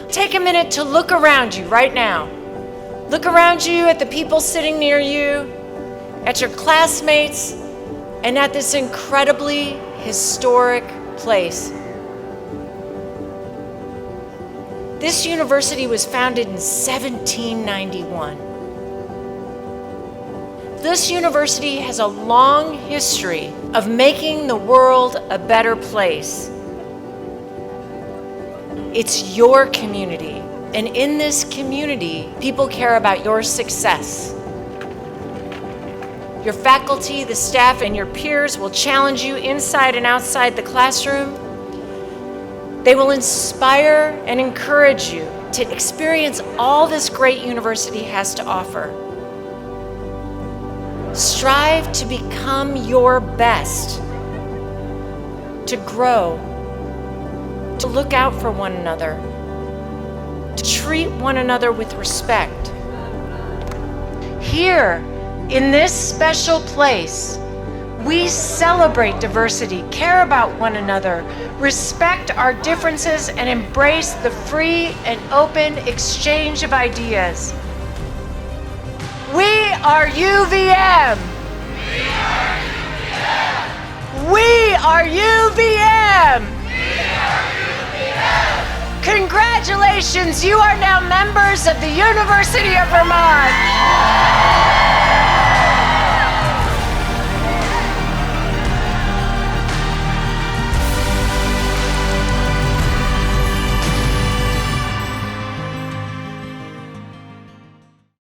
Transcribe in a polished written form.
Take a minute to look around you right now. Look around you at the people sitting near you, at your classmates, and at this incredibly historic place. This university was founded in 1791. This university has a long history of making the world a better place. It's your community, and in this community, people care about your success. Your faculty, the staff, and your peers will challenge you inside and outside the classroom. They will inspire and encourage you to experience all this great university has to offer. Strive to become your best, to grow, to look out for one another, to treat one another with respect. Here, in this special place, we celebrate diversity, care about one another, respect our differences, and embrace the free and open exchange of ideas. We are UVM! We are UVM! Congratulations, you are now members of the University of Vermont.